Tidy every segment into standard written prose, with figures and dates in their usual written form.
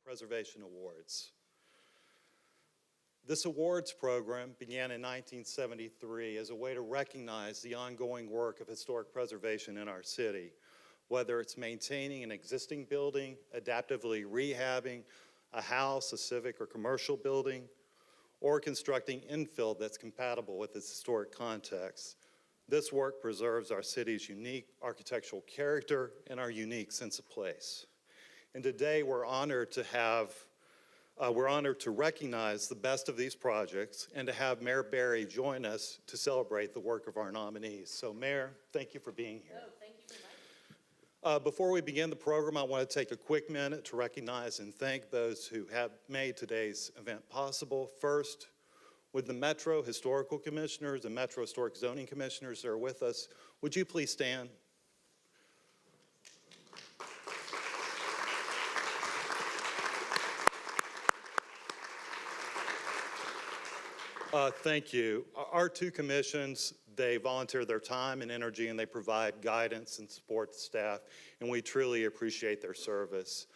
Preservation Awards. This awards program began in 1973 as a way to recognize the ongoing work of historic preservation in our city, whether it's maintaining an existing building, adaptively rehabbing a house, a civic or commercial building, or constructing infill that's compatible with its historic context. This work preserves our city's unique architectural character and our unique sense of place. And today we're honored to recognize the best of these projects and to have Mayor Berry join us to celebrate the work of our nominees. So Mayor, thank you for being here. Oh, thank you for inviting me. Before we begin the program, I want to take a quick minute to recognize and thank those who have made today's event possible. First, with the Metro Historical Commissioners and Metro Historic Zoning Commissioners that are with us, would you please stand? Thank you. Our two commissions, they volunteer their time and energy and they provide guidance and support to staff, and we truly appreciate their service.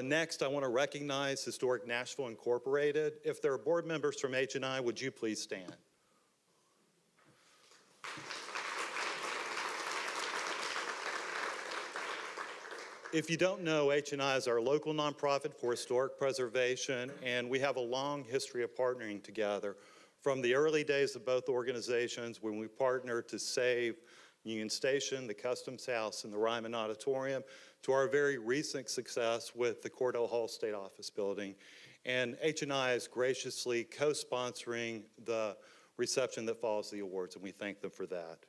Next, I want to recognize Historic Nashville Incorporated. If there are board members from H&I, would you please stand? If you don't know, H&I is our local nonprofit for historic preservation, and we have a long history of partnering together. From the early days of both organizations, when we partnered to save Union Station, the Customs House, and the Ryman Auditorium, to our very recent success with the Cordell Hall State Office Building. And H&I is graciously co-sponsoring the reception that follows the awards, and we thank them for that.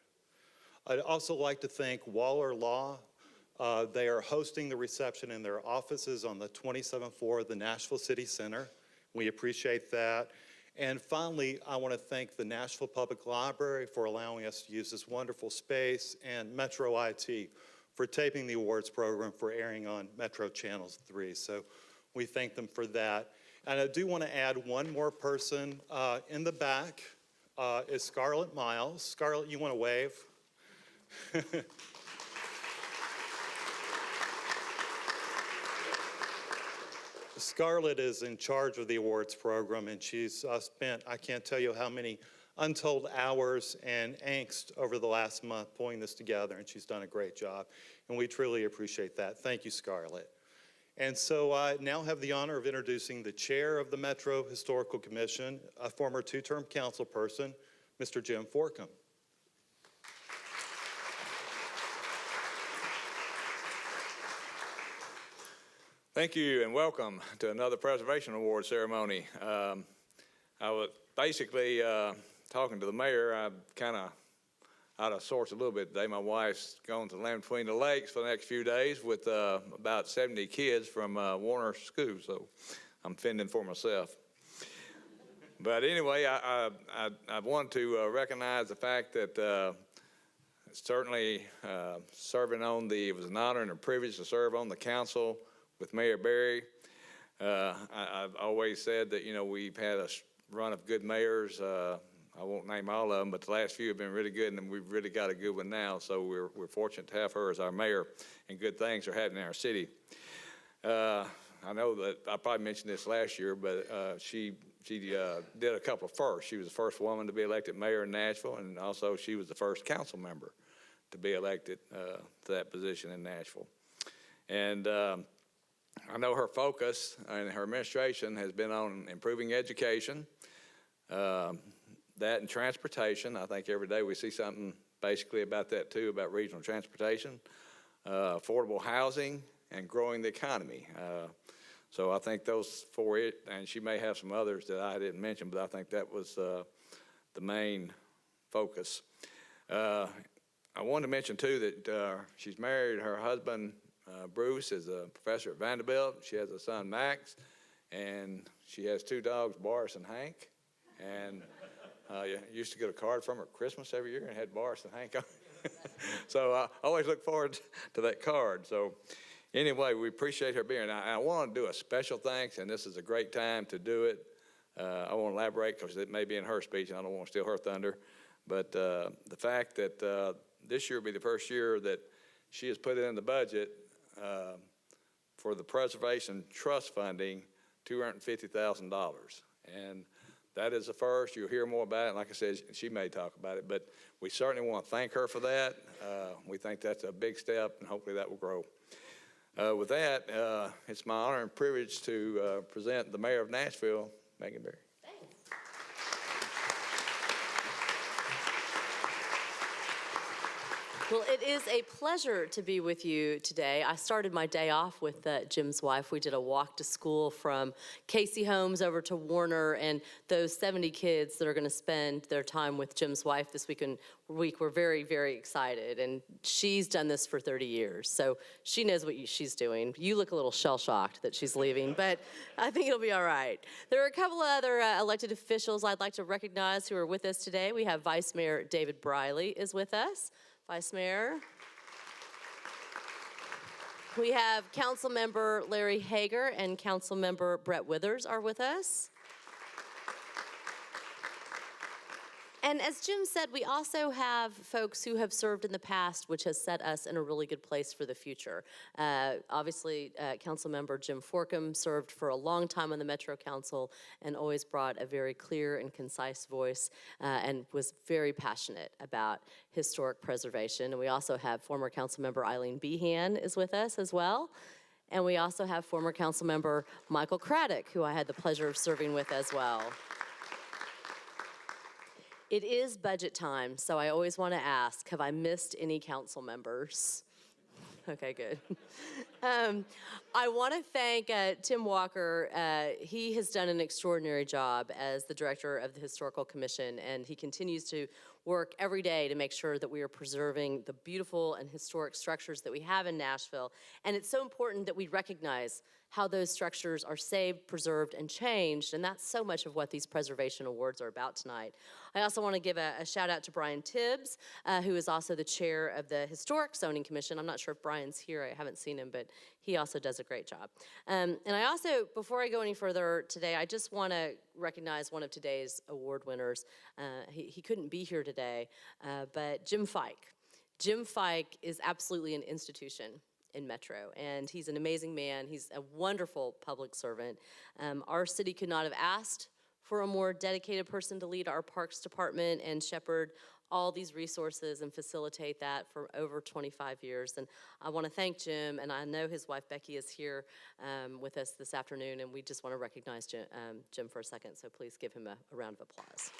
I'd also like to thank Waller Law. They are hosting the reception in their offices on the 27th floor of the Nashville City Center. We appreciate that. And finally, I want to thank the Nashville Public Library for allowing us to use this wonderful space, and Metro IT for taping the awards program for airing on Metro Channels 3. So we thank them for that. And I do want to add one more person in the back is Scarlett Miles. Scarlett, you want to wave? Scarlett is in charge of the awards program, and she's spent, I can't tell you how many untold hours and angst over the last month pulling this together, and she's done a great job, and we truly appreciate that. Thank you, Scarlett. And so I now have the honor of introducing the chair of the Metro Historical Commission, a former two-term council person, Mr. Jim Forkin. Thank you and welcome to another Preservation Award ceremony. I was basically talking to the mayor. I'm kind of out of sorts a little bit today. My wife's going to Land Between the Lakes for the next few days with about 70 kids from Warner School, so I'm fending for myself. But anyway, I want to recognize the fact that certainly serving on it was an honor and a privilege to serve on the council with Mayor Berry. I've always said that, you know, we've had a run of good mayors. I won't name all of them, but the last few have been really good, and we've really got a good one now. So we're fortunate to have her as our mayor, and good things are happening in our city. I know that I probably mentioned this last year, but she did a couple of firsts. She was the first woman to be elected mayor in Nashville, and also she was the first council member to be elected to that position in Nashville. And I know her focus and her administration has been on improving education, that and transportation. I think every day we see something basically about that too, about regional transportation, affordable housing, and growing the economy. So I think those four, and she may have some others that I didn't mention, but I think that was the main focus. I wanted to mention too that she's married. Her husband Bruce is a professor at Vanderbilt. She has a son, Max, and she has two dogs, Boris and Hank. And used to get a card from her at Christmas every year and had Boris and Hank on it. So I always look forward to that card. So anyway, we appreciate her being here. I want to do a special thanks, and this is a great time to do it. I won't elaborate because it may be in her speech, and I don't want to steal her thunder. But the fact that this year will be the first year that she has put it in the budget for the Preservation Trust funding, $250,000. And that is the first. You'll hear more about it. Like I said, she may talk about it, but we certainly want to thank her for that. We think that's a big step, and hopefully that will grow. With that, it's my honor and privilege to present the Mayor of Nashville, Megan Berry. Well, it is a pleasure to be with you today. I started my day off with Jim's wife. We did a walk to school from Casey Homes over to Warner, and those 70 kids that are going to spend their time with Jim's wife this week we're very, very excited. And she's done this for 30 years, so she knows what she's doing. You look a little shell-shocked that she's leaving, but I think it'll be all right. There are a couple of other elected officials I'd like to recognize who are with us today. We have Vice Mayor David Briley is with us. Vice Mayor. We have Council Member Larry Hager and Council Member Brett Withers are with us. And as Jim said, we also have folks who have served in the past, which has set us in a really good place for the future. Obviously, Councilmember Jim Forkin served for a long time on the Metro Council and always brought a very clear and concise voice and was very passionate about historic preservation. And we also have former Councilmember Eileen Behan is with us as well. And we also have former Councilmember Michael Craddock, who I had the pleasure of serving with as well. It is budget time, so I always want to ask, have I missed any council members? Okay, good. I want to thank Tim Walker. He has done an extraordinary job as the director of the Historical Commission, and he continues to work every day to make sure that we are preserving the beautiful and historic structures that we have in Nashville. And it's so important that we recognize how those structures are saved, preserved, and changed, and that's so much of what these preservation awards are about tonight. I also want to give a shout out to Brian Tibbs, who is also the chair of the Historic Zoning Commission. I'm not sure if Brian's here, I haven't seen him, but he also does a great job. And I also, before I go any further today, I just want to recognize one of today's award winners. He couldn't be here today, but Jim Fyke. Jim Fyke is absolutely an institution in Metro, and he's an amazing man. He's a wonderful public servant. Our city could not have asked for a more dedicated person to lead our parks department and shepherd all these resources and facilitate that for over 25 years. And I want to thank Jim, and I know his wife Becky is here with us this afternoon, and we just want to recognize Jim for a second, so please give him a round of applause.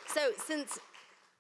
So since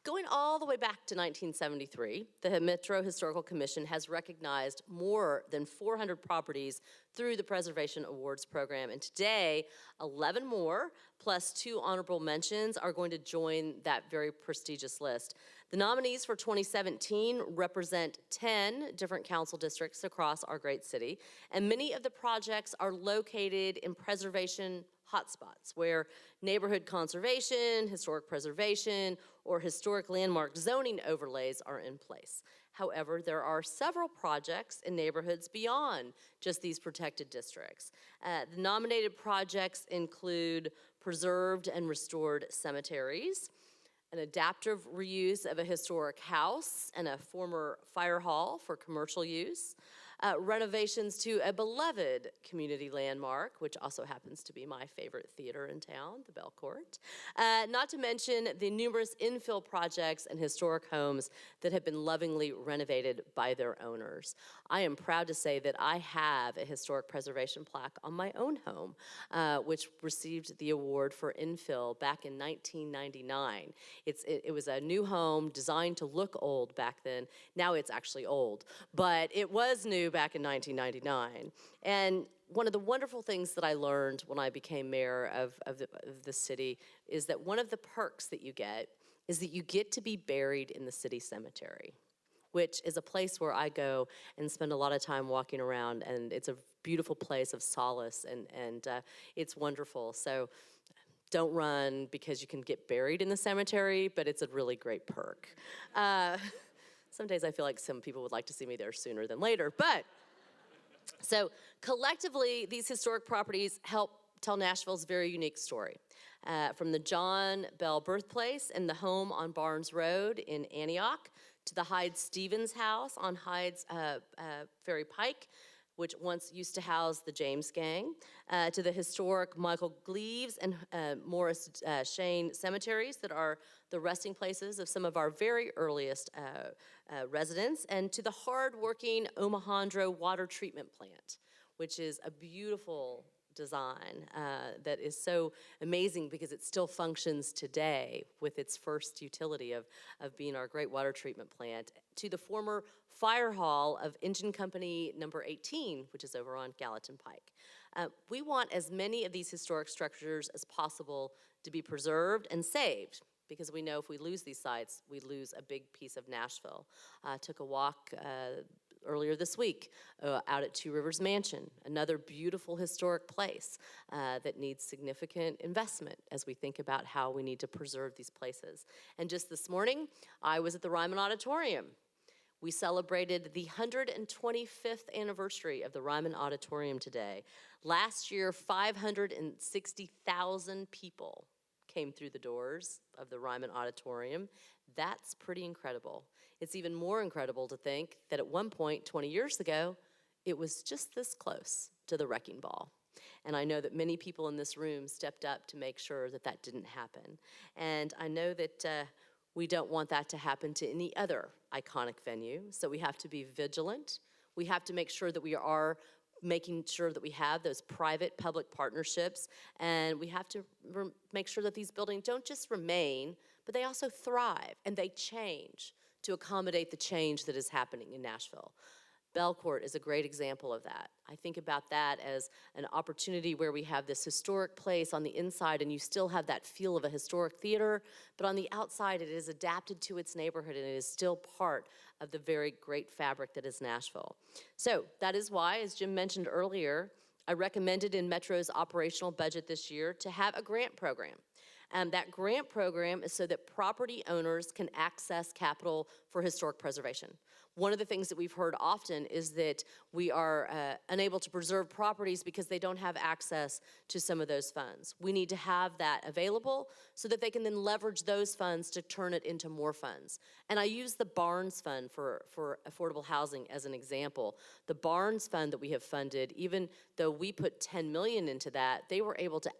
going all the way back to 1973, the Metro Historical Commission has recognized more than 400 properties through the Preservation Awards program. And today, 11 more, plus 2 honorable mentions, are going to join that very prestigious list. The nominees for 2017 represent 10 different council districts across our great city, and many of the projects are located in preservation hotspots where neighborhood conservation, historic preservation, or historic landmark zoning overlays are in place. However, there are several projects in neighborhoods beyond just these protected districts. The nominated projects include preserved and restored cemeteries, an adaptive reuse of a historic house and a former fire hall for commercial use, renovations to a beloved community landmark, which also happens to be my favorite theater in town, the Belcourt, not to mention the numerous infill projects and historic homes that have been lovingly renovated by their owners. I am proud to say that I have a historic preservation plaque on my own home, which received the award for infill back in 1999. It was a new home designed to look old back then. Now it's actually old, but it was new back in 1999. And one of the wonderful things that I learned when I became mayor of the city is that one of the perks that you get is that you get to be buried in the city cemetery, which is a place where I go and spend a lot of time walking around, and it's a beautiful place of solace, and it's wonderful. So don't run because you can get buried in the cemetery, but it's a really great perk. Some days I feel like some people would like to see me there sooner than later, but so collectively, these historic properties help tell Nashville's very unique story. From the John Bell birthplace and the home on Barnes Road in Antioch to the Hyde-Stevens House on Hyde's Ferry Pike, which once used to house the James Gang, to the historic Microglia and Morris Shane cemeteries that are the resting places of some of our very earliest residents, and to the hard-working Omohundro water treatment plant, which is a beautiful design that is so amazing because it still functions today with its first utility of being our great water treatment plant, to the former fire hall of Engine Company number 18, which is over on Gallatin Pike. We want as many of these historic structures as possible to be preserved and saved, because we know if we lose these sites, we lose a big piece of Nashville. I took a walk earlier this week out at Two Rivers Mansion, another beautiful historic place that needs significant investment as we think about how we need to preserve these places. And just this morning, I was at the Ryman Auditorium. We celebrated the 125th anniversary of the Ryman Auditorium today. Last year, 560,000 people came through the doors of the Ryman Auditorium. That's pretty incredible. It's even more incredible to think that at one point, 20 years ago, it was just this close to the wrecking ball. And I know that many people in this room stepped up to make sure that that didn't happen. And I know that we don't want that to happen to any other iconic venue, so we have to be vigilant. We have to make sure that we are making sure that we have those private-public partnerships, and we have to make sure that these buildings don't just remain, but they also thrive and they change to accommodate the change that is happening in Nashville. Belcourt is a great example of that. I think about that as an opportunity where we have this historic place on the inside and you still have that feel of a historic theater, but on the outside it is adapted to its neighborhood and it is still part of the very great fabric that is Nashville. So that is why, as Jim mentioned earlier, I recommended in Metro's operational budget this year to have a grant program. That grant program is so that property owners can access capital for historic preservation. One of the things that we've heard often is that we are unable to preserve properties because they don't have access to some of those funds. We need to have that available so that they can then leverage those funds to turn it into more funds. And I use the Barnes Fund for affordable housing as an example. The Barnes Fund that we have funded, even though we put $10 million into that, they were able to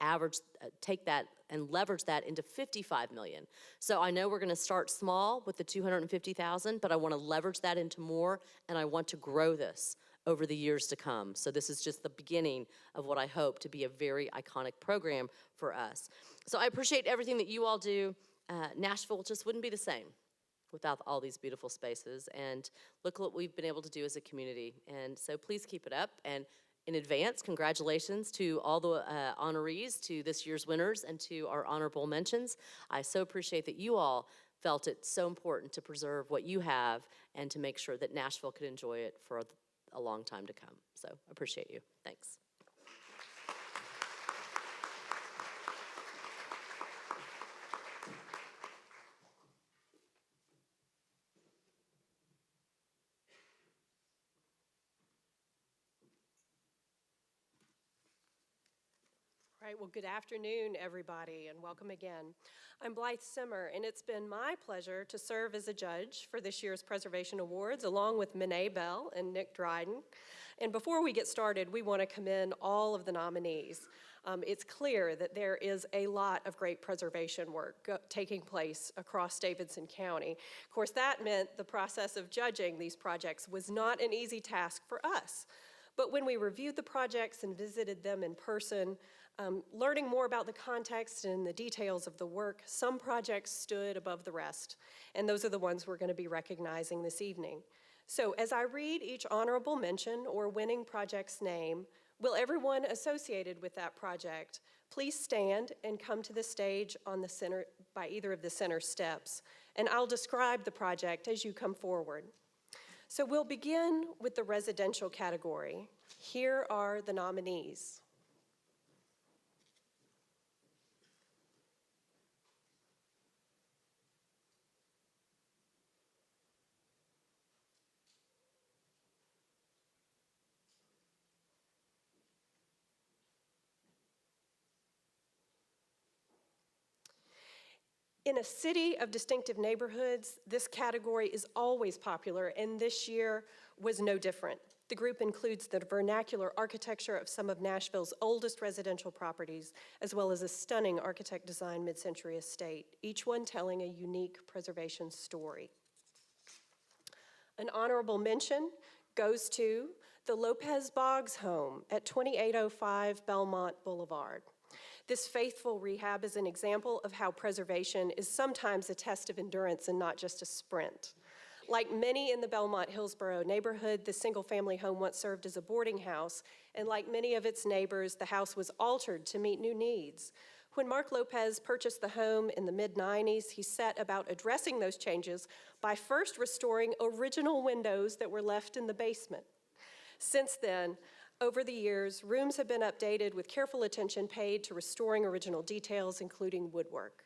take that and leverage that into $55 million. So I know we're gonna start small with the $250,000, but I wanna leverage that into more, and I want to grow this over the years to come. So this is just the beginning of what I hope to be a very iconic program for us. So I appreciate everything that you all do. Nashville just wouldn't be the same without all these beautiful spaces, and look what we've been able to do as a community. And so please keep it up, and in advance, congratulations to all the honorees, to this year's winners, and to our honorable mentions. I so appreciate that you all felt it so important to preserve what you have and to make sure that Nashville could enjoy it for a long time to come. So appreciate you. Thanks. All right, well, good afternoon, everybody, and welcome again. I'm Blythe Simmer, and it's been my pleasure to serve as a judge for this year's Preservation Awards, along with Minnie Bell and Nick Dryden. And before we get started, we want to commend all of the nominees. It's clear that there is a lot of great preservation work taking place across Davidson County. Of course, that meant the process of judging these projects was not an easy task for us. But when we reviewed the projects and visited them in person, learning more about the context and the details of the work, some projects stood above the rest, and those are the ones we're going to be recognizing this evening. So as I read each honorable mention or winning project's name, will everyone associated with that project please stand and come to the stage on the center, by either of the center steps, and I'll describe the project as you come forward. So we'll begin with the residential category. Here are the nominees. In a city of distinctive neighborhoods, this category is always popular, and this year was no different. The group includes the vernacular architecture of some of Nashville's oldest residential properties, as well as a stunning architect-designed mid-century estate, each one telling a unique preservation story. An honorable mention goes to the Lopez Boggs home at 2805 Belmont Boulevard. This faithful rehab is an example of how preservation is sometimes a test of endurance and not just a sprint. Like many in the Belmont Hillsborough neighborhood, the single-family home once served as a boarding house, and like many of its neighbors, the house was altered to meet new needs. When Mark Lopez purchased the home in the mid-90s, he set about addressing those changes by first restoring original windows that were left in the basement. Since then, over the years, rooms have been updated with careful attention paid to restoring original details, including woodwork.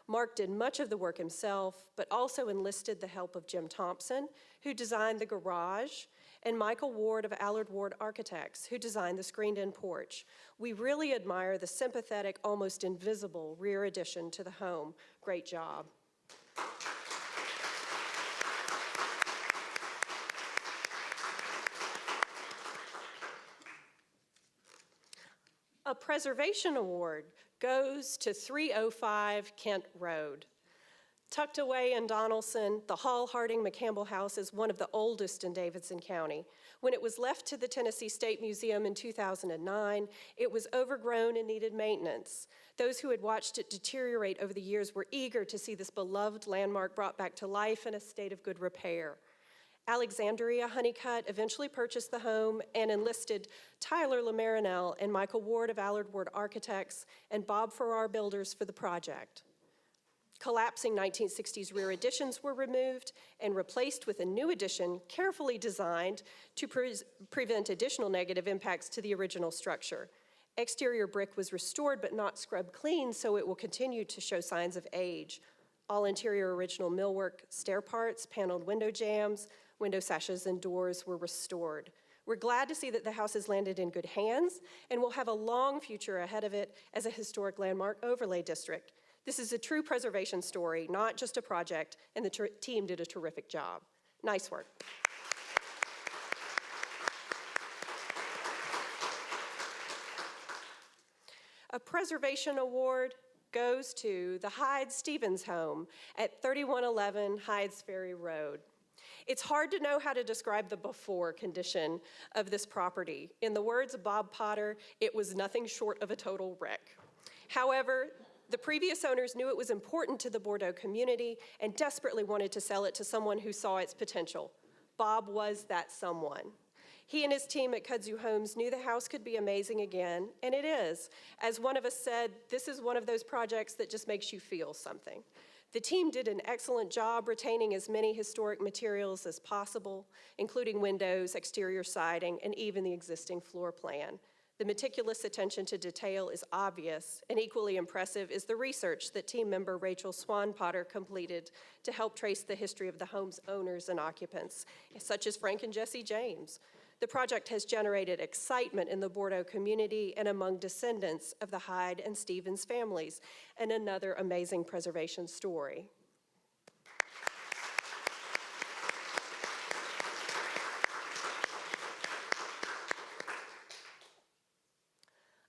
Mark did much of the work himself, but also enlisted the help of Jim Thompson, who designed the garage, and Michael Ward of Allard Ward Architects, who designed the screened-in porch. We really admire the sympathetic, almost invisible rear addition to the home. Great job. A preservation award goes to 305 Kent Road. Tucked away in Donaldson, the Hall Harding Mccampbell house is one of the oldest in Davidson County. When it was left to the Tennessee State Museum in 2009, it was overgrown and needed maintenance. Those who had watched it deteriorate over the years were eager to see this beloved landmark brought back to life in a state of good repair. Alexandria Honeycutt eventually purchased the home and enlisted Tyler LaMarinelle and Michael Ward of Allard Ward Architects and Bob Farrar Builders for the project. Collapsing 1960s rear additions were removed and replaced with a new addition carefully designed to prevent additional negative impacts to the original structure. Exterior brick was restored but not scrubbed clean, so it will continue to show signs of age. All interior original millwork, stair parts, paneled window jambs, window sashes, and doors were restored. We're glad to see that the house has landed in good hands and will have a long future ahead of it as a historic landmark overlay district. This is a true preservation story, not just a project, and the team did a terrific job. Nice work. A preservation award goes to the Hyde Stevens home at 3111 Hydes Ferry Road. It's hard to know how to describe the before condition of this property. In the words of Bob Potter, it was nothing short of a total wreck. However, the previous owners knew it was important to the Bordeaux community and desperately wanted to sell it to someone who saw its potential. Bob was that someone. He and his team at Kudzu Homes knew the house could be amazing again, and it is. As one of us said, this is one of those projects that just makes you feel something. The team did an excellent job retaining as many historic materials as possible, including windows, exterior siding, and even the existing floor plan. The meticulous attention to detail is obvious, and equally impressive is the research that team member Rachel Swan-Potter completed to help trace the history of the home's owners and occupants, such as Frank and Jesse James. The project has generated excitement in the Bordeaux community and among descendants of the Hyde and Stevens families, and another amazing preservation story.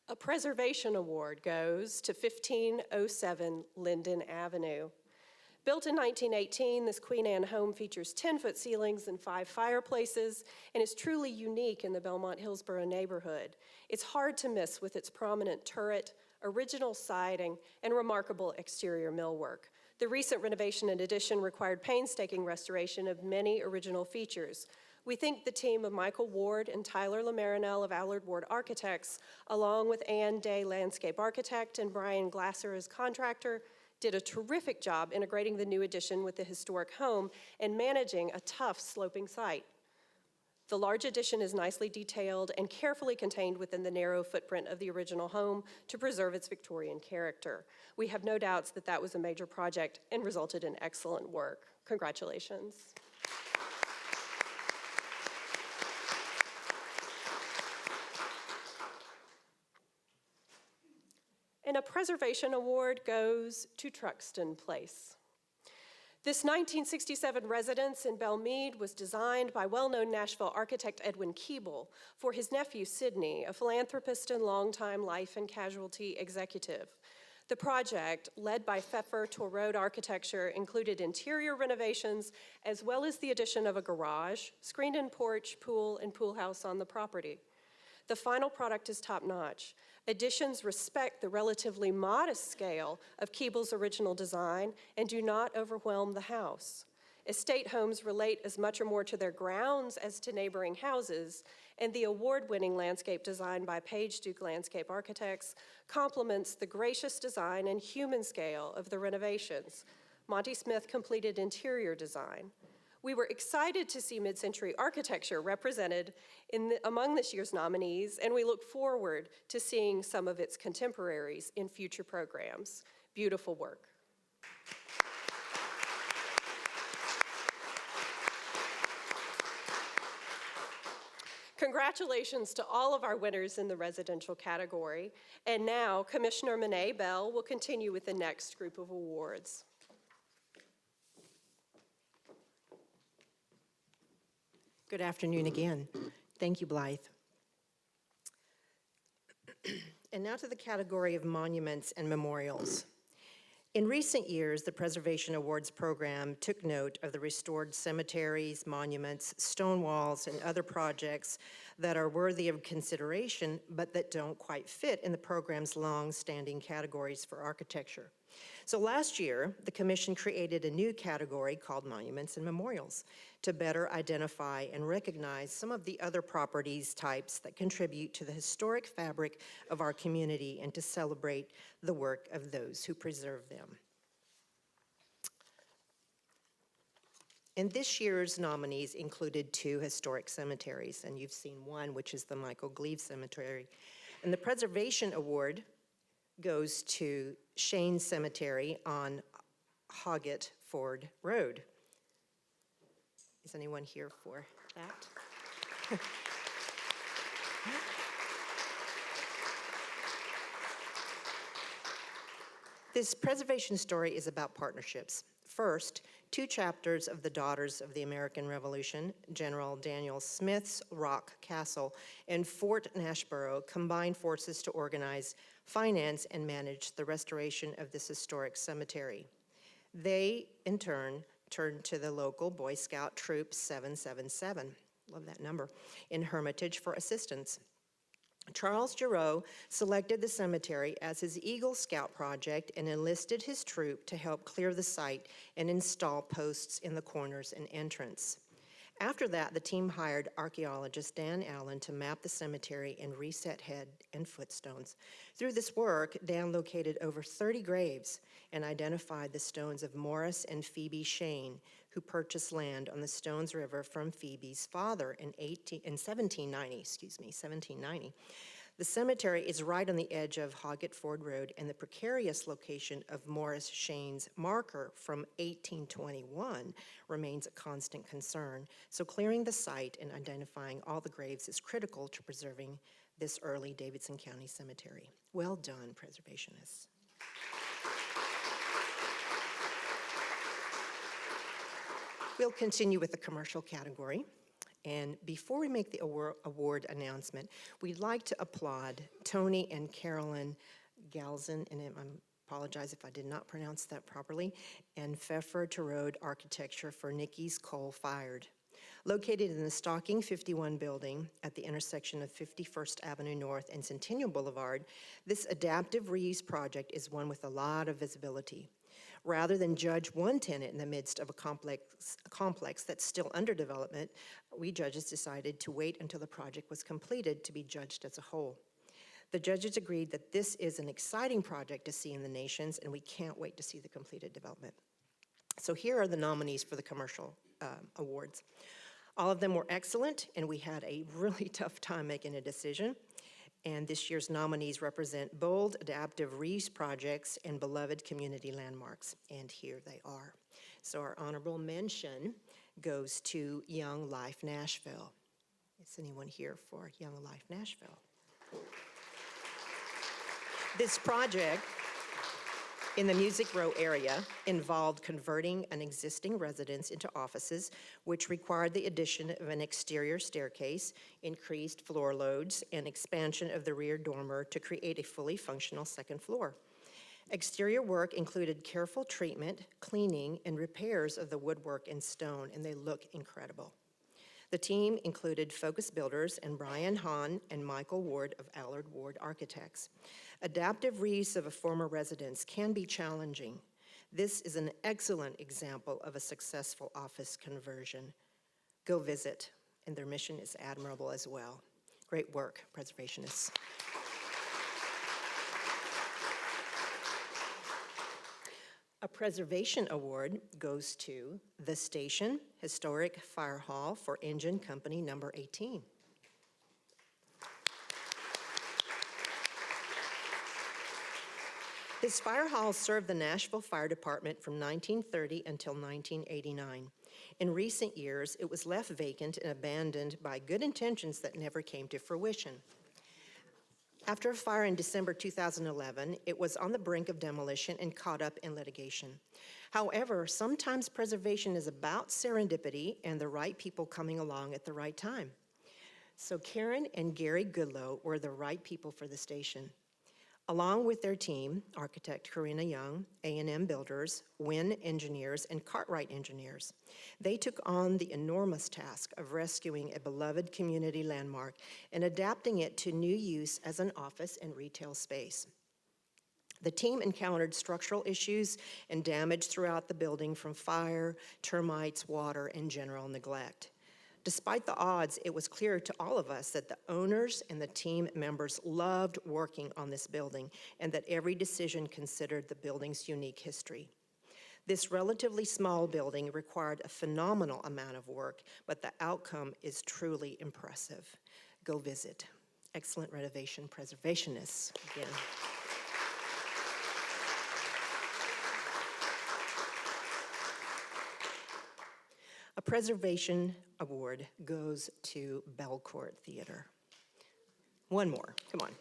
A preservation award goes to 1507 Linden Avenue. Built in 1918, this Queen Anne home features 10-foot ceilings and 5 fireplaces and is truly unique in the Belmont Hillsborough neighborhood. It's hard to miss with its prominent turret, original siding, and remarkable exterior millwork. The recent renovation and addition required painstaking restoration of many original features. We thank the team of Michael Ward and Tyler LaMarinelle of Allard Ward Architects, along with Ann Day, landscape architect, and Brian Glasser as contractor, did a terrific job integrating the new addition with the historic home and managing a tough sloping site. The large addition is nicely detailed and carefully contained within the narrow footprint of the original home to preserve its Victorian character. We have no doubts that that was a major project and resulted in excellent work. Congratulations. And a Preservation Award goes to Truxton Place. This 1967 residence in Belmead was designed by well-known Nashville architect Edwin Keeble for his nephew Sidney, a philanthropist and longtime life and casualty executive. The project, led by Pfeffer Toll Road Architecture, included interior renovations as well as the addition of a garage, screened-in porch, pool, and pool house on the property. The final product is top-notch. Additions respect the relatively modest scale of Keeble's original design and do not overwhelm the house. Estate homes relate as much or more to their grounds as to neighboring houses, and the award-winning landscape design by Page Duke Landscape Architects complements the gracious design and human scale of the renovations. Monty Smith completed interior design. We were excited to see mid-century architecture represented among this year's nominees, and we look forward to seeing some of its contemporaries in future programs. Beautiful work. Congratulations to all of our winners in the residential category. And now, Commissioner Mccampbell will continue with the next group of awards. Good afternoon again. Thank you, Blythe. And now to the category of monuments and memorials. In recent years, the Preservation Awards program took note of the restored cemeteries, monuments, stone walls, and other projects that are worthy of consideration, but that don't quite fit in the program's long-standing categories for architecture. So last year, the Commission created a new category called Monuments and Memorials to better identify and recognize some of the other properties types that contribute to the historic fabric of our community and to celebrate the work of those who preserve them. And this year's nominees included 2 historic cemeteries, and you've seen one, which is the Microglia Cemetery. And the Preservation Award goes to Shane Cemetery on Hoggett Ford Road. Is anyone here for that? This preservation story is about partnerships. First, 2 chapters of the Daughters of the American Revolution, General Daniel Smith's Rock Castle, and Fort Nashborough combined forces to organize, finance, and manage the restoration of this historic cemetery. They, in turn, turned to the local Boy Scout Troop 777, love that number, in Hermitage for assistance. Charles Giroux selected the cemetery as his Eagle Scout project and enlisted his troop to help clear the site and install posts in the corners and entrance. After that, the team hired archaeologist Dan Allen to map the cemetery and reset head and footstones. Through this work, Dan located over 30 graves and identified the stones of Morris and Phoebe Shane, who purchased land on the Stones River from Phoebe's father in 1790. The cemetery is right on the edge of Hoggett Ford Road, and the precarious location of Morris Shane's marker from 1821 remains a constant concern. So clearing the site and identifying all the graves is critical to preserving this early Davidson County cemetery. Well done, preservationists. We'll continue with the commercial category. And before we make the award announcement, we'd like to applaud Tony and Carolyn Galzin, and I apologize if I did not pronounce that properly, and Pfeffer Toll Road Architecture for Nikki's Coal Fired. Located in the Stocking 51 building at the intersection of 51st Avenue North and Centennial Boulevard, this adaptive reuse project is one with a lot of visibility. Rather than judge one tenant in the midst of a complex that's still under development, we judges decided to wait until the project was completed to be judged as a whole. The judges agreed that this is an exciting project to see in the nations, and we can't wait to see the completed development. So here are the nominees for the commercial awards. All of them were excellent, and we had a really tough time making a decision. And this year's nominees represent bold, adaptive reuse projects and beloved community landmarks. And here they are. So our honorable mention goes to Young Life Nashville. Is anyone here for Young Life Nashville? This project in the Music Row area involved converting an existing residence into offices, which required the addition of an exterior staircase, increased floor loads, and expansion of the rear dormer to create a fully functional second floor. Exterior work included careful treatment, cleaning, and repairs of the woodwork and stone, and they look incredible. The team included Focus Builders and Brian Hahn and Michael Ward of Allard Ward Architects. Adaptive reuse of a former residence can be challenging. This is an excellent example of a successful office conversion. Go visit, and their mission is admirable as well. Great work, preservationists. A preservation award goes to the Station Historic Fire Hall for Engine Company number 18. This fire hall served the Nashville Fire Department from 1930 until 1989. In recent years, it was left vacant and abandoned by good intentions that never came to fruition. After a fire in December 2011, it was on the brink of demolition and caught up in litigation. However, sometimes preservation is about serendipity and the right people coming along at the right time. So Karen and Gary Goodlow were the right people for the station. Along with their team, architect Karina Young, A&M Builders, Wynn Engineers, and Cartwright Engineers, they took on the enormous task of rescuing a beloved community landmark and adapting it to new use as an office and retail space. The team encountered structural issues and damage throughout the building from fire, termites, water, and general neglect. Despite the odds, it was clear to all of us that the owners and the team members loved working on this building and that every decision considered the building's unique history. This relatively small building required a phenomenal amount of work, but the outcome is truly impressive. Go visit. Excellent renovation preservationists again. A preservation award goes to Belcourt Theatre. One more, come on.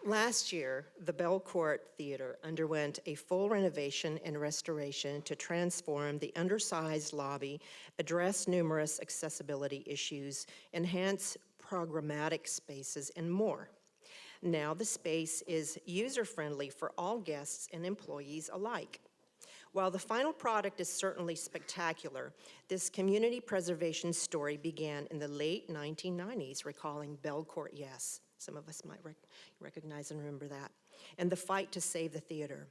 Last year, the Belcourt Theatre underwent a full renovation and restoration to transform the undersized lobby, address numerous accessibility issues, enhance programmatic spaces, and more. Now the space is user-friendly for all guests and employees alike. While the final product is certainly spectacular, this community preservation story began in the late 1990s, recalling Belcourt Yes. Some of us might recognize and remember that. And the fight to save the theater.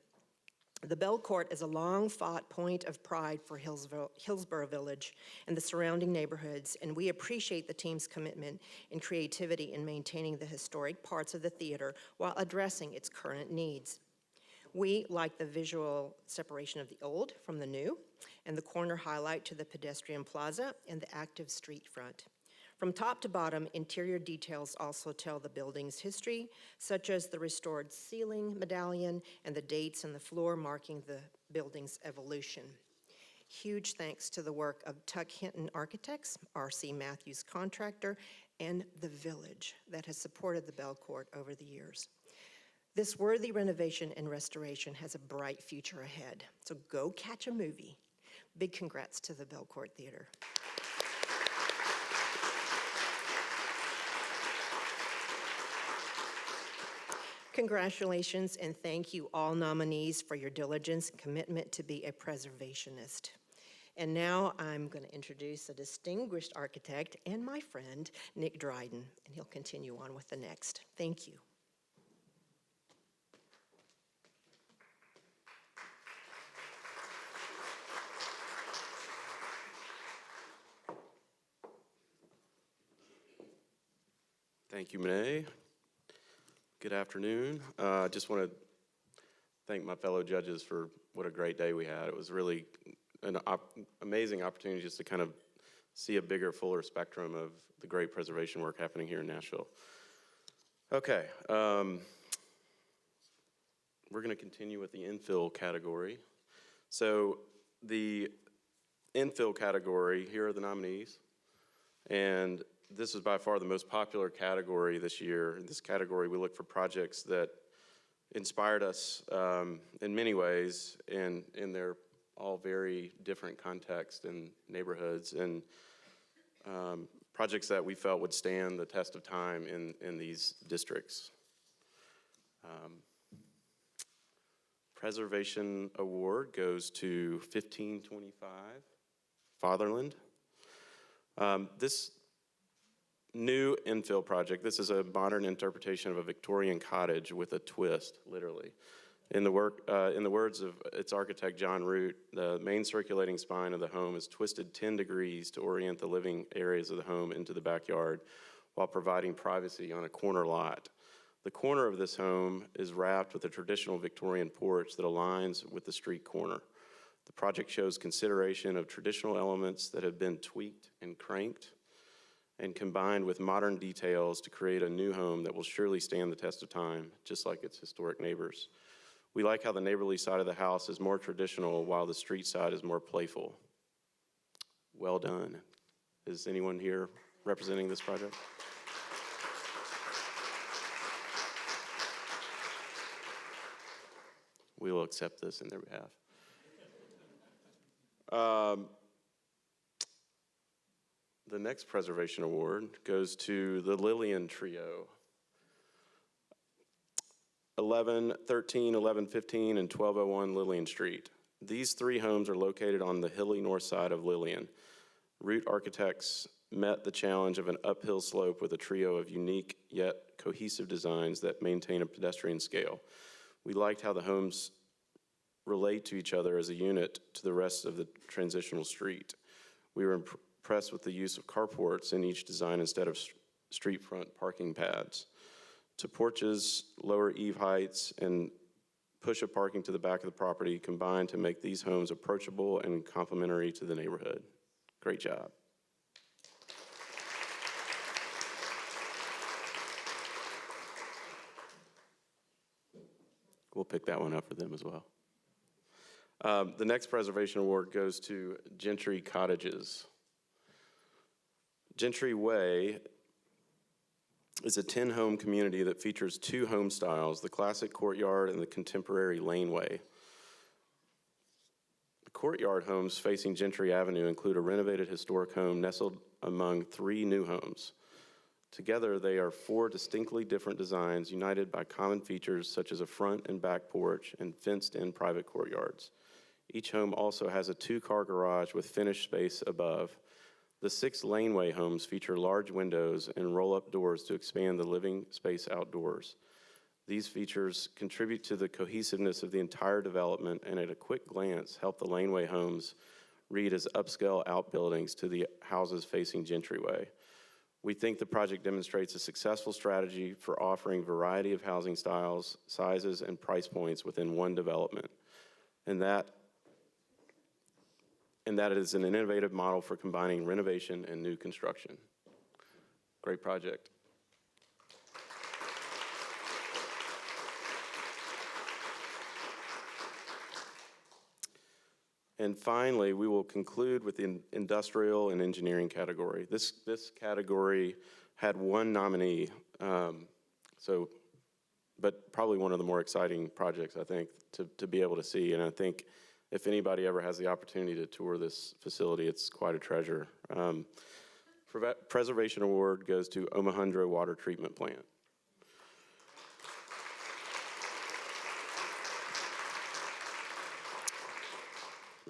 The Belcourt is a long-fought point of pride for Hillsborough Village and the surrounding neighborhoods, and we appreciate the team's commitment and creativity in maintaining the historic parts of the theater while addressing its current needs. We like the visual separation of the old from the new, and the corner highlight to the pedestrian plaza and the active street front. From top to bottom, interior details also tell the building's history, such as the restored ceiling medallion and the dates on the floor marking the building's evolution. Huge thanks to the work of Tuck Hinton Architects, R.C. Matthews Contractor, and the village that has supported the Belcourt over the years. This worthy renovation and restoration has a bright future ahead, so go catch a movie. Big congrats to the Belcourt Theatre. Congratulations and thank you all nominees for your diligence and commitment to be a preservationist. And now I'm going to introduce a distinguished architect and my friend, Nick Dryden, and he'll continue on with the next. Thank you. Thank you, Monet. Good afternoon. I just want to thank my fellow judges for what a great day we had. It was really an amazing opportunity just to kind of see a bigger, fuller spectrum of the great preservation work happening here in Nashville. Okay, we're going to continue with the infill category. So the infill category, here are the nominees. And this is by far the most popular category this year. In this category, we look for projects that inspired us in many ways, and in their all very different contexts and neighborhoods, and projects that we felt would stand the test of time in these districts. Preservation Award goes to 1525 Fatherland. This new infill project, this is a modern interpretation of a Victorian cottage with a twist, literally. In the words of its architect, John Root, the main circulating spine of the home is twisted 10 degrees to orient the living areas of the home into the backyard while providing privacy on a corner lot. The corner of this home is wrapped with a traditional Victorian porch that aligns with the street corner. The project shows consideration of traditional elements that have been tweaked and cranked and combined with modern details to create a new home that will surely stand the test of time, just like its historic neighbors. We like how the neighborly side of the house is more traditional while the street side is more playful. Well done. Is anyone here representing this project? We will accept this in their behalf. The next preservation award goes to the Lillian trio. 1113, 1115, and 1201 Lillian Street. These three homes are located on the hilly north side of Lillian. Root Architects met the challenge of an uphill slope with a trio of unique yet cohesive designs that maintain a pedestrian scale. We liked how the homes relate to each other as a unit to the rest of the transitional street. We were impressed with the use of carports in each design instead of street front parking pads. To porches, lower eave heights, and push-up parking to the back of the property combined to make these homes approachable and complementary to the neighborhood. Great job. We'll pick that one up for them as well. The next preservation award goes to Gentry Cottages. Gentry Way is a 10-home community that features two home styles, the classic courtyard and the contemporary laneway. The courtyard homes facing Gentry Avenue include a renovated historic home nestled among three new homes. Together, they are four distinctly different designs united by common features such as a front and back porch and fenced-in private courtyards. Each home also has a two-car garage with finished space above. The 6 laneway homes feature large windows and roll-up doors to expand the living space outdoors. These features contribute to the cohesiveness of the entire development and at a quick glance help the laneway homes read as upscale outbuildings to the houses facing Gentry Way. We think the project demonstrates a successful strategy for offering variety of housing styles, sizes, and price points within one development, and that it is an innovative model for combining renovation and new construction. Great project. And finally, we will conclude with the industrial and engineering category. This category had one nominee, but probably one of the more exciting projects, I think, to be able to see. And I think if anybody ever has the opportunity to tour this facility, it's quite a treasure. Preservation Award goes to Omohundro Water Treatment Plant.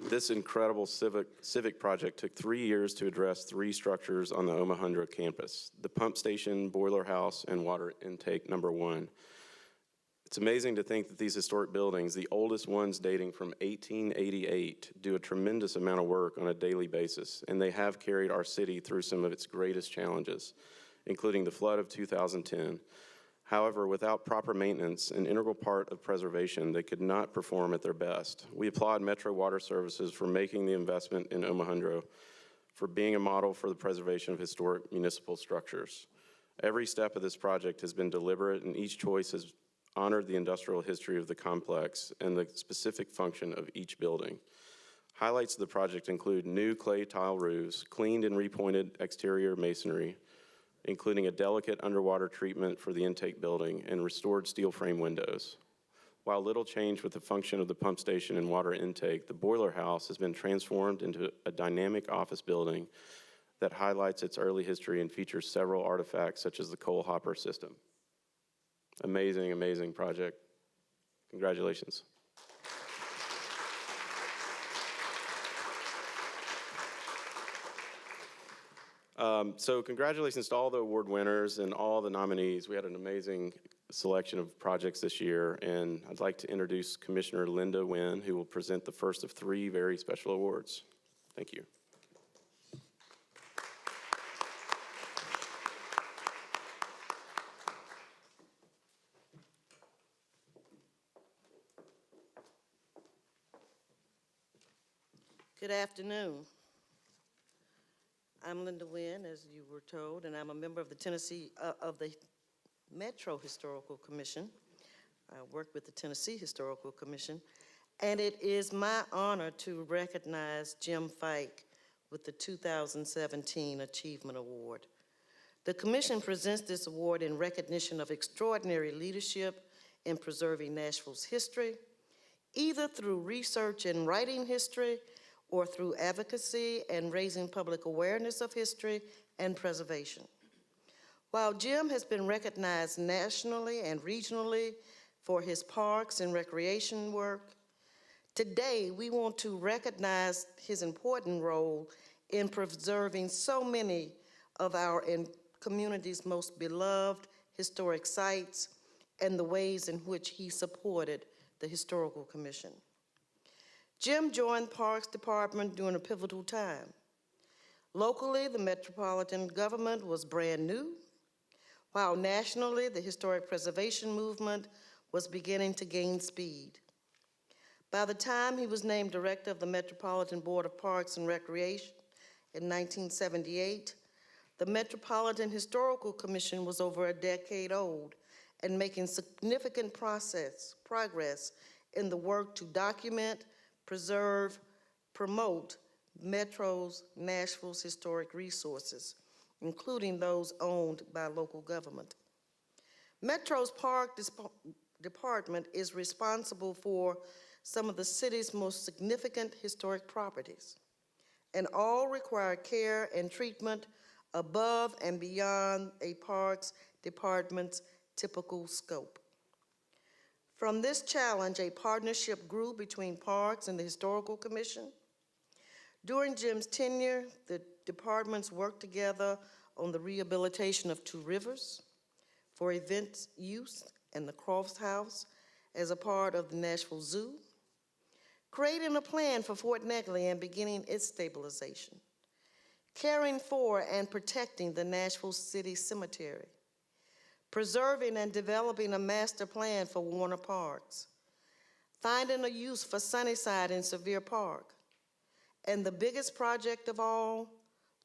This incredible civic project took 3 years to address 3 structures on the Omohundro campus: the pump station, boiler house, and water intake number 1. It's amazing to think that these historic buildings, the oldest ones dating from 1888, do a tremendous amount of work on a daily basis, and they have carried our city through some of its greatest challenges, including the flood of 2010. However, without proper maintenance, an integral part of preservation, they could not perform at their best. We applaud Metro Water Services for making the investment in Omohundro, for being a model for the preservation of historic municipal structures. Every step of this project has been deliberate, and each choice has honored the industrial history of the complex and the specific function of each building. Highlights of the project include new clay tile roofs, cleaned and repointed exterior masonry, including a delicate underwater treatment for the intake building and restored steel frame windows. While little changed with the function of the pump station and water intake, the boiler house has been transformed into a dynamic office building that highlights its early history and features several artifacts such as the coal hopper system. Amazing, amazing project. Congratulations. So congratulations to all the award winners and all the nominees. We had an amazing selection of projects this year, and I'd like to introduce Commissioner Linda Wynn, who will present the first of 3 very special awards. Thank you. Good afternoon. I'm Linda Wynn, as you were told, and I'm a member of the Metro Historical Commission. I work with the Tennessee Historical Commission, and it is my honor to recognize Jim Fyke with the 2017 Achievement Award. The commission presents this award in recognition of extraordinary leadership in preserving Nashville's history, either through research and writing history or through advocacy and raising public awareness of history and preservation. While Jim has been recognized nationally and regionally for his parks and recreation work, today we want to recognize his important role in preserving so many of our community's most beloved historic sites and the ways in which he supported the Historical Commission. Jim joined Parks Department during a pivotal time. Locally, the Metropolitan government was brand new, while nationally, the historic preservation movement was beginning to gain speed. By the time he was named director of the Metropolitan Board of Parks and Recreation in 1978, the Metropolitan Historical Commission was over a decade old and making significant progress in the work to document, preserve, promote Nashville's historic resources, including those owned by local government. Metro's Park Department is responsible for some of the city's most significant historic properties, and all require care and treatment above and beyond a Parks Department's typical scope. From this challenge, a partnership grew between Parks and the Historical Commission. During Jim's tenure, the departments worked together on the rehabilitation of 2 rivers for event use and the Crofts House as a part of the Nashville Zoo, creating a plan for Fort Negley and beginning its stabilization, caring for and protecting the Nashville City Cemetery, preserving and developing a master plan for Warner Parks, finding a use for Sunnyside and Sevier Park, and the biggest project of all,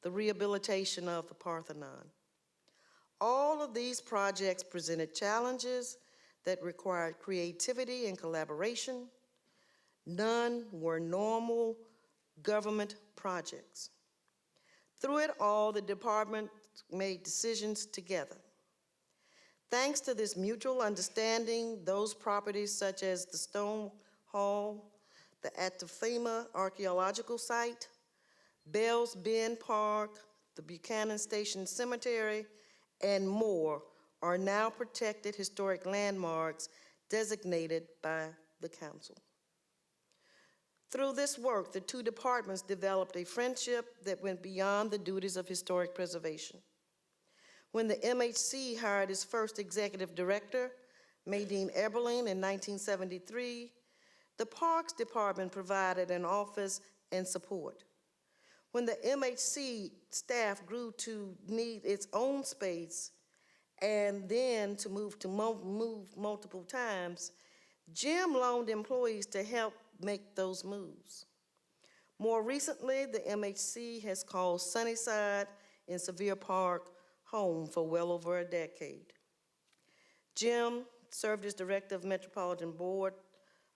the rehabilitation of the Parthenon. All of these projects presented challenges that required creativity and collaboration. None were normal government projects. Through it all, the department made decisions together. Thanks to this mutual understanding, those properties such as the Stone Hall, the Atafema Archaeological Site, Bell's Bend Park, the Buchanan Station Cemetery, and more are now protected historic landmarks designated by the council. Through this work, the 2 departments developed a friendship that went beyond the duties of historic preservation. When the MHC hired its first executive director, Maydeen Eberling, in 1973, the Parks Department provided an office and support. When the MHC staff grew to need its own space and then to move multiple times, Jim loaned employees to help make those moves. More recently, the MHC has called Sunnyside and Sevier Park home for well over a decade. Jim served as director of Metropolitan Board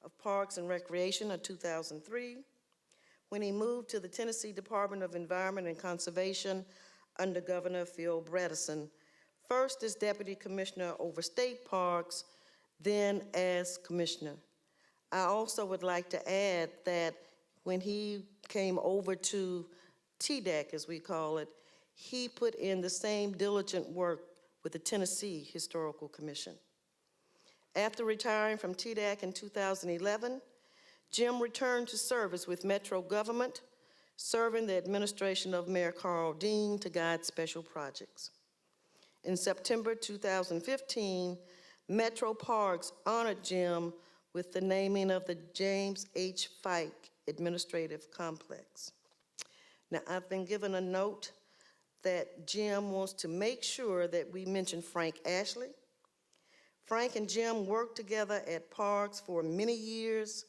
of Parks and Recreation in 2003. When he moved to the Tennessee Department of Environment and Conservation under Governor Phil Bredesen, first as Deputy Commissioner over State Parks, then as Commissioner. I also would like to add that when he came over to TDEC, as we call it, he put in the same diligent work with the Tennessee Historical Commission. After retiring from TDEC in 2011, Jim returned to service with Metro government, serving the administration of Mayor Carl Dean to guide special projects. In September 2015, Metro Parks honored Jim with the naming of the James H. Fyke Administrative Complex. Now, I've been given a note that Jim wants to make sure that we mention Frank Ashley. Frank and Jim worked together at Parks for many years,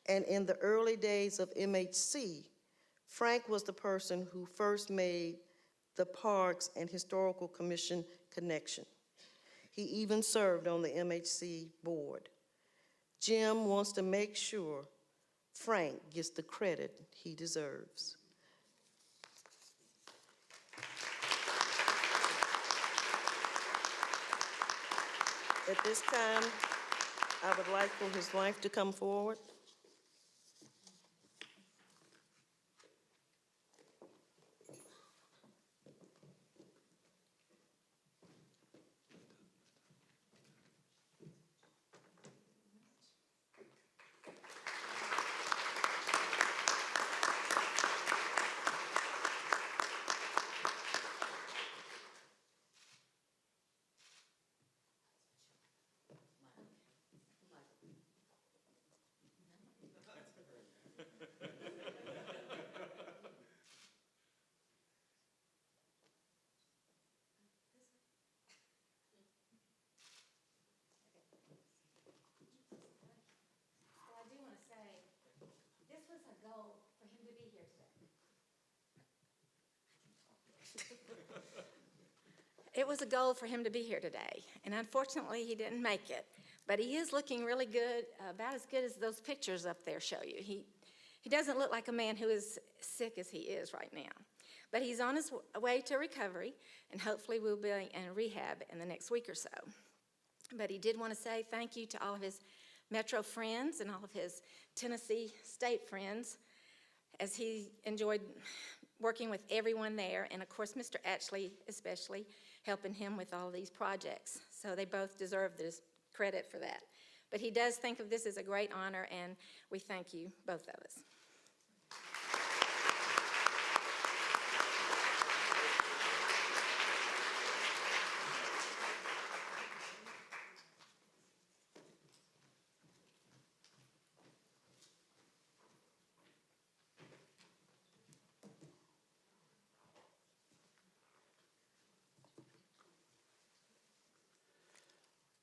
and in the early days of MHC, Frank was the person who first made the Parks and Historical Commission connection. He even served on the MHC board. Jim wants to make sure Frank gets the credit he deserves. At this time, I would like for his wife to come forward. It was a goal for him to be here today, and unfortunately, he didn't make it. But he is looking really good, about as good as those pictures up there show you. He doesn't look like a man who is sick as he is right now. But he's on his way to recovery, and hopefully we'll be in rehab in the next week or so. But he did want to say thank you to all of his Metro friends and all of his Tennessee state friends, as he enjoyed working with everyone there, and of course Mr. Ashley especially, helping him with all these projects. So they both deserve this credit for that. But he does think of this as a great honor, and we thank you, both of us.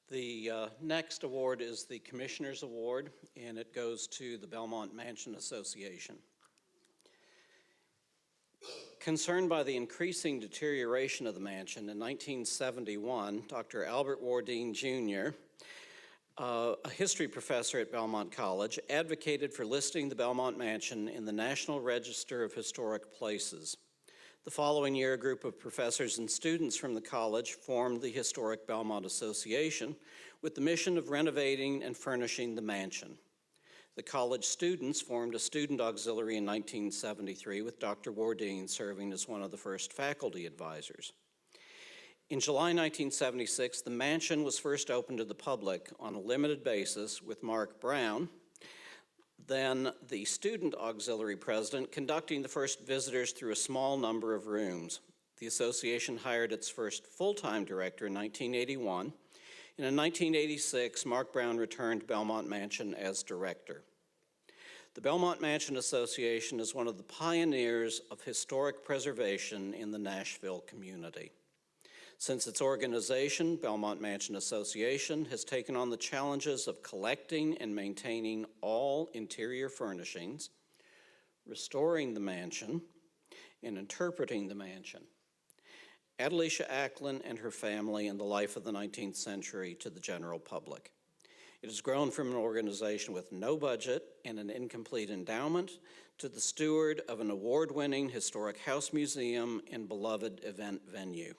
The next award is the Commissioner's Award, and it goes to the Belmont Mansion Association. Concerned by the increasing deterioration of the mansion, in 1971, Dr. Albert Wardeen Jr., a history professor at Belmont College, advocated for listing the Belmont Mansion in the National Register of Historic Places. The following year, a group of professors and students from the college formed the Historic Belmont Association with the mission of renovating and furnishing the mansion. The college students formed a student auxiliary in 1973 with Dr. Wardeen serving as one of the first faculty advisors. In July 1976, the mansion was first opened to the public on a limited basis with Mark Brown, then the student auxiliary president, conducting the first visitors through a small number of rooms. The association hired its first full-time director in 1981, and in 1986, Mark Brown returned to Belmont Mansion as director. The Belmont Mansion Association is one of the pioneers of historic preservation in the Nashville community. Since its organization, Belmont Mansion Association has taken on the challenges of collecting and maintaining all interior furnishings, restoring the mansion, and interpreting the mansion. Adelicia Acklin and her family in the life of the 19th century to the general public. It has grown from an organization with no budget and an incomplete endowment to the steward of an award-winning historic house museum and beloved event venue.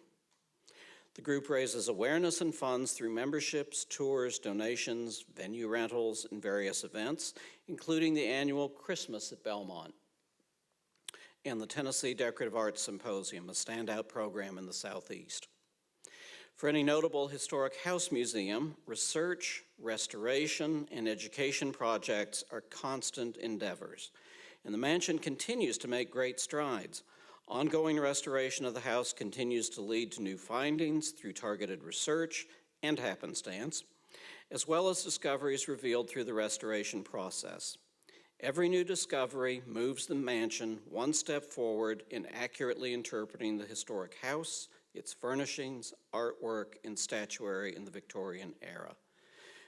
The group raises awareness and funds through memberships, tours, donations, venue rentals, and various events, including the annual Christmas at Belmont and the Tennessee Decorative Arts Symposium, a standout program in the Southeast. For any notable historic house museum, research, restoration, and education projects are constant endeavors, and the mansion continues to make great strides. Ongoing restoration of the house continues to lead to new findings through targeted research and happenstance, as well as discoveries revealed through the restoration process. Every new discovery moves the mansion one step forward in accurately interpreting the historic house, its furnishings, artwork, and statuary in the Victorian era.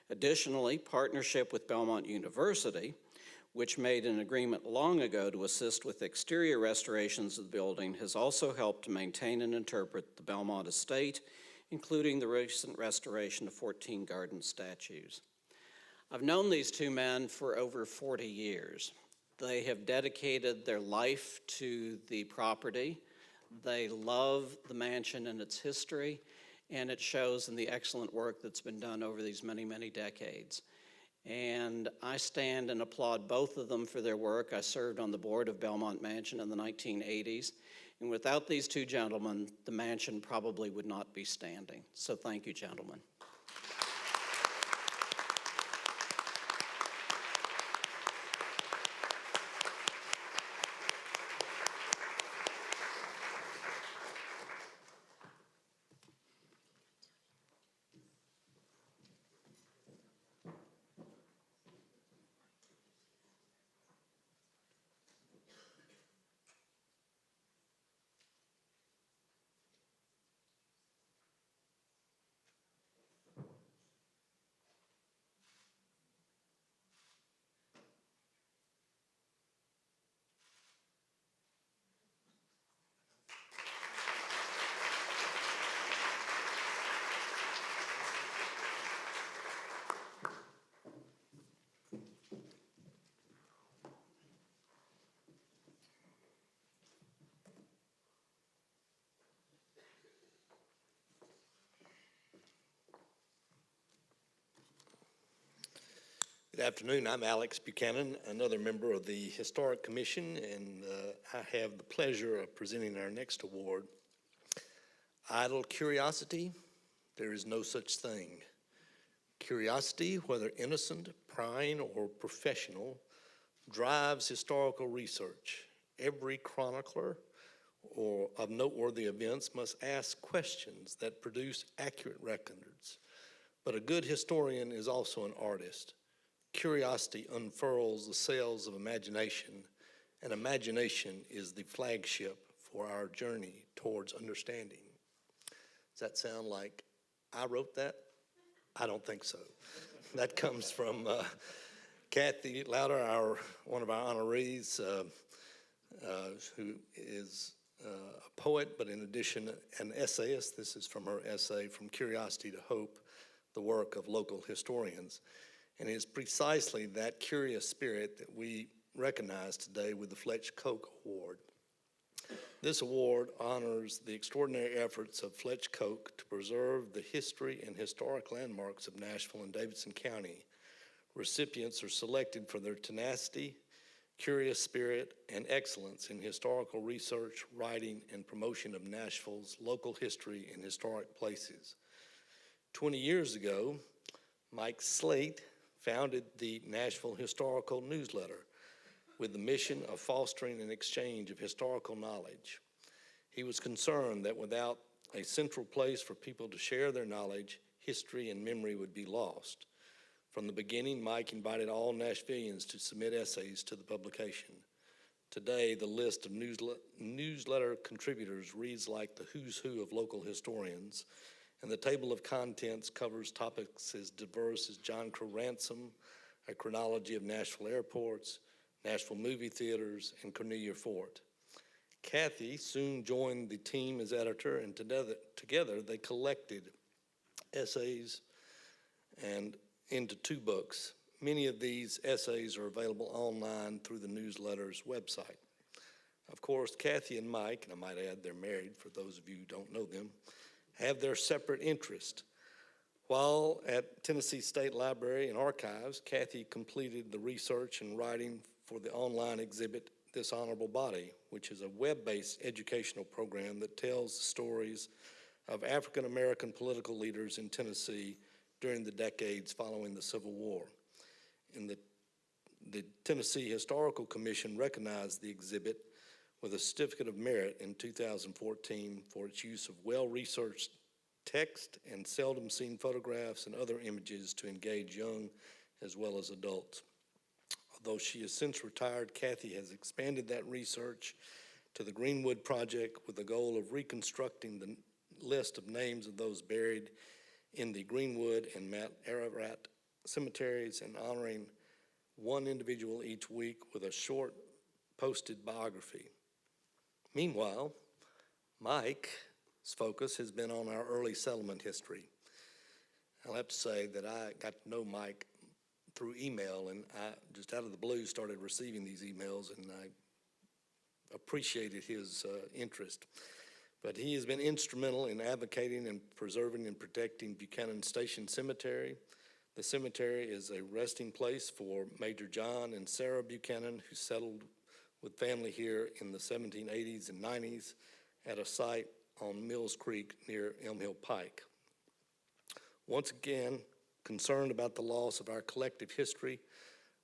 Additionally, partnership with Belmont University, which made an agreement long ago to assist with exterior restorations of the building, has also helped to maintain and interpret the Belmont estate, including the recent restoration of 14 garden statues. I've known these two men for over 40 years. They have dedicated their life to the property. They love the mansion and its history, and it shows in the excellent work that's been done over these many, many decades. And I stand and applaud both of them for their work. I served on the board of Belmont Mansion in the 1980s, and without these two gentlemen, the mansion probably would not be standing. So thank you, gentlemen. Good afternoon. I'm Alex Buchanan, another member of the Historic Commission, and I have the pleasure of presenting our next award. Idle curiosity, there is no such thing. Curiosity, whether innocent, prying, or professional, drives historical research. Every chronicler or of noteworthy events must ask questions that produce accurate records. But a good historian is also an artist. Curiosity unfurls the sails of imagination, and imagination is the flagship for our journey towards understanding. Does that sound like I wrote that? I don't think so. That comes from Kathy Lauder, one of our honorees, who is a poet, but in addition, an essayist. This is from her essay, From Curiosity to Hope, the work of local historians. And it is precisely that curious spirit that we recognize today with the Fletch Koch Award. This award honors the extraordinary efforts of Fletch Koch to preserve the history and historic landmarks of Nashville and Davidson County. Recipients are selected for their tenacity, curious spirit, and excellence in historical research, writing, and promotion of Nashville's local history and historic places. 20 years ago, Mike Slate founded the Nashville Historical Newsletter with the mission of fostering an exchange of historical knowledge. He was concerned that without a central place for people to share their knowledge, history and memory would be lost. From the beginning, Mike invited all Nashvillians to submit essays to the publication. Today, the list of newsletter contributors reads like the who's who of local historians, and the table of contents covers topics as diverse as John Crow Ransom, a chronology of Nashville airports, Nashville movie theaters, and Cornelia Fort. Kathy soon joined the team as editor, and together they collected essays and into 2 books, many of these essays are available online through the newsletter's website. Of course, Kathy and Mike, and I might add they're married for those of you who don't know them, have their separate interest. While at Tennessee State Library and Archives, Kathy completed the research and writing for the online exhibit, This Honorable Body, which is a web-based educational program that tells the stories of African-American political leaders in Tennessee during the decades following the Civil War. And the Tennessee Historical Commission recognized the exhibit with a Certificate of Merit in 2014 for its use of well-researched text and seldom seen photographs and other images to engage young as well as adults. Although she has since retired, Kathy has expanded that research to the Greenwood Project with the goal of reconstructing the list of names of those buried in the Greenwood and Mount Ararat cemeteries and honoring one individual each week with a short posted biography. Meanwhile, Mike's focus has been on our early settlement history. I'll have to say that I got to know Mike through email, and I just out of the blue started receiving these emails, and I appreciated his interest. But he has been instrumental in advocating and preserving and protecting Buchanan Station Cemetery. The cemetery is a resting place for Major John and Sarah Buchanan, who settled with family here in the 1780s and 90s at a site on Mills Creek near Elm Hill Pike. Once again, concerned about the loss of our collective history,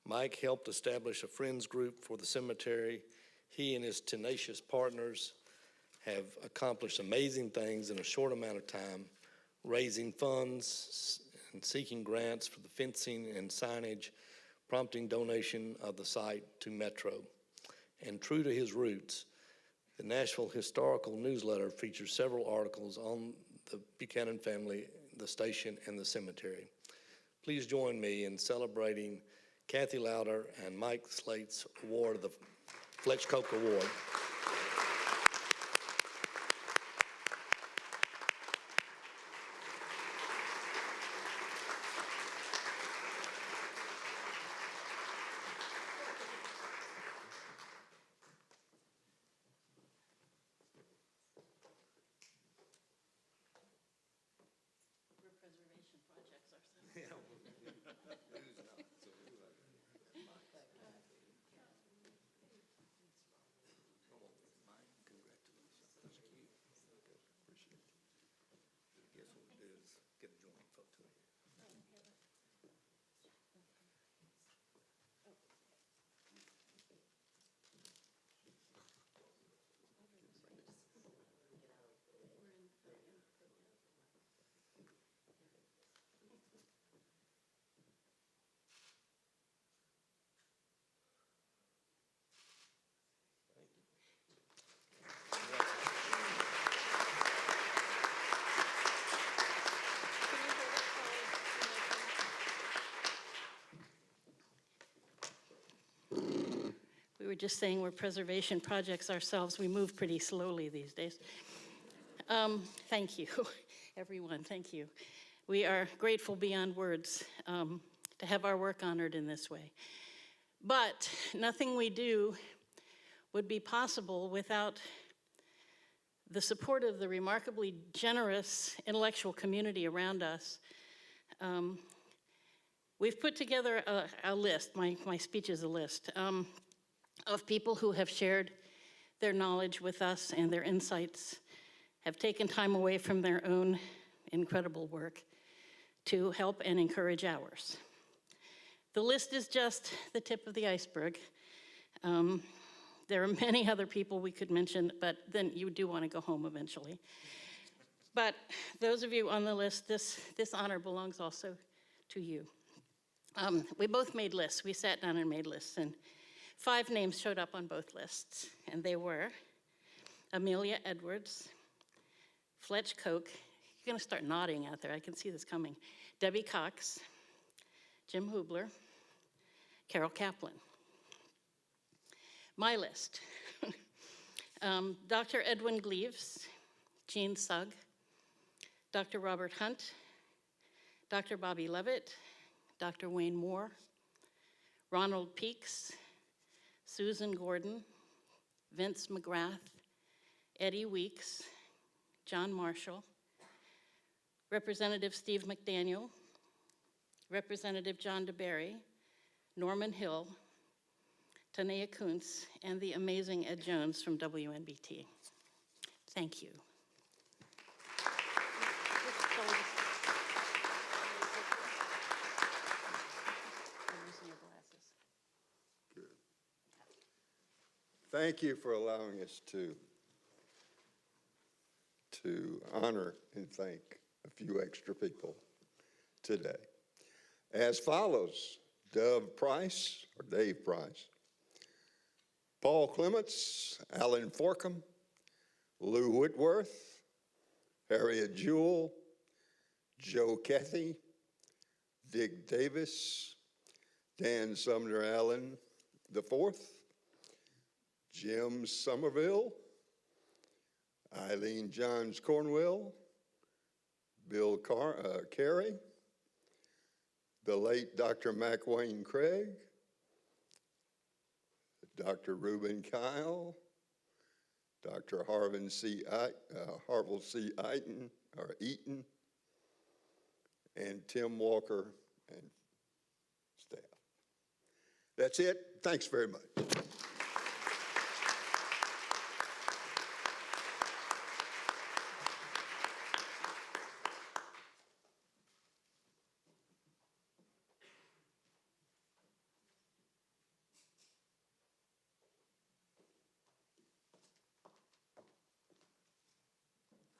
Mike helped establish a friends group for the cemetery. He and his tenacious partners have accomplished amazing things in a short amount of time, raising funds and seeking grants for the fencing and signage, prompting donation of the site to Metro. And true to his roots, the Nashville Historical Newsletter features several articles on the Buchanan family, the station, and the cemetery. Please join me in celebrating Kathy Lauder and Mike Slate's award of the Fletch Koch Award. We were just saying we're preservation projects ourselves. We move pretty slowly these days. Thank you, everyone, thank you. We are grateful beyond words to have our work honored in this way. But nothing we do would be possible without the support of the remarkably generous intellectual community around us. We've put together a list, my speech is a list, of people who have shared their knowledge with us and their insights, have taken time away from their own incredible work to help and encourage ours. The list is just the tip of the iceberg. There are many other people we could mention, but then you do want to go home eventually. But those of you on the list, this honor belongs also to you. We both made lists. We sat down and made lists, and 5 names showed up on both lists, and they were Amelia Edwards, Fletch Koch, you're going to start nodding out there, I can see this coming, Debbie Cox, Jim Hubler, Carol Kaplan. My list, Dr. Edwin Gleaves, Jean Sugg, Dr. Robert Hunt, Dr. Bobby Levitt, Dr. Wayne Moore, Ronald Peaks, Susan Gordon, Vince McGrath, Eddie Weeks, John Marshall, Representative Steve McDaniel, Representative John DeBerry, Norman Hill, Tanea Kuntz, and the amazing Ed Jones from WNBT. Thank you. Thank you for allowing us to honor and thank a few extra people today. As follows: Dove Price, or Dave Price, Paul Clements, Alan Forkin, Lou Whitworth, Harriet Jewell, Joe Cathy, Dick Davis, Dan Sumner Allen IV, Jim Somerville, Eileen Johns Cornwell, Bill Carey, the late Dr. McWayne Craig, Dr. Reuben Kyle, Dr. Harville C. Eaton, and Tim Walker and staff. That's it. Thanks very much.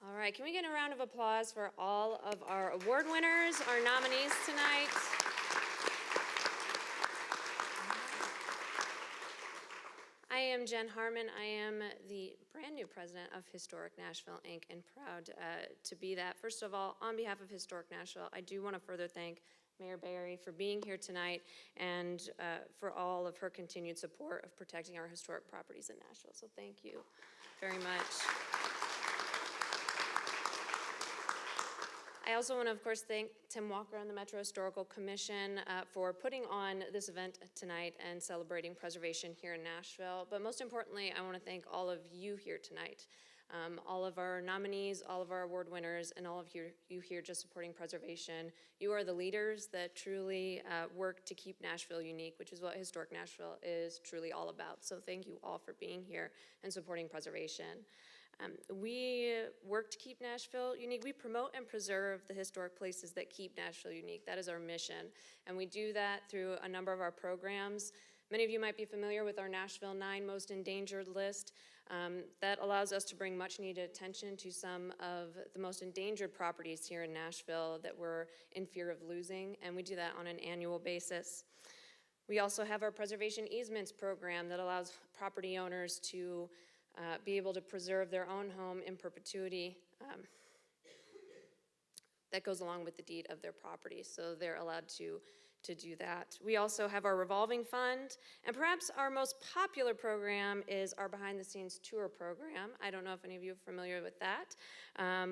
All right, can we get a round of applause for all of our award winners, our nominees tonight? I am Jen Harmon. I am the brand new president of Historic Nashville, Inc., and proud to be that. First of all, on behalf of Historic Nashville, I do want to further thank Mayor Barry for being here tonight and for all of her continued support of protecting our historic properties in Nashville. So thank you very much. I also want to, of course, thank Tim Walker and the Metro Historical Commission for putting on this event tonight and celebrating preservation here in Nashville. But most importantly, I want to thank all of you here tonight, all of our nominees, all of our award winners, and all of you here just supporting preservation. You are the leaders that truly work to keep Nashville unique, which is what Historic Nashville is truly all about. So thank you all for being here and supporting preservation. We work to keep Nashville unique. We promote and preserve the historic places that keep Nashville unique. That is our mission. And we do that through a number of our programs. Many of you might be familiar with our Nashville 9 Most Endangered list. That allows us to bring much needed attention to some of the most endangered properties here in Nashville that we're in fear of losing. And we do that on an annual basis. We also have our preservation easements program that allows property owners to be able to preserve their own home in perpetuity. That goes along with the deed of their property, so they're allowed to do that. We also have our Revolving Fund, and perhaps our most popular program is our Behind the Scenes Tour program. I don't know if any of you are familiar with that,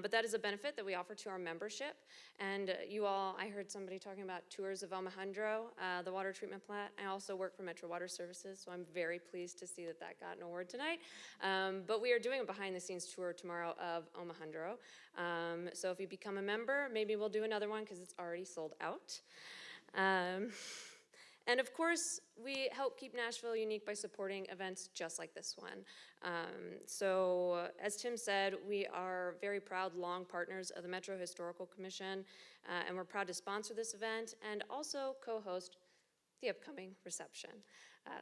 but that is a benefit that we offer to our membership. And you all, I heard somebody talking about tours of Omohundro, the water treatment plant. I also work for Metro Water Services, so I'm very pleased to see that that got an award tonight. But we are doing a Behind the Scenes tour tomorrow of Omohundro. So if you become a member, maybe we'll do another one because it's already sold out. And of course, we help keep Nashville unique by supporting events just like this one. So as Tim said, we are very proud long partners of the Metro Historical Commission, and we're proud to sponsor this event and also co-host the upcoming reception.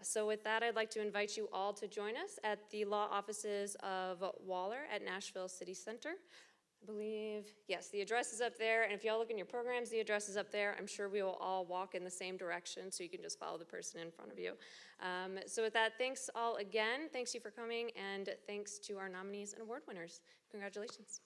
So with that, I'd like to invite you all to join us at the law offices of Waller at Nashville City Center. I believe, yes, the address is up there, and if y'all look in your programs, the address is up there. I'm sure we will all walk in the same direction, so you can just follow the person in front of you. So with that, thanks all again. Thanks you for coming, and thanks to our nominees and award winners. Congratulations.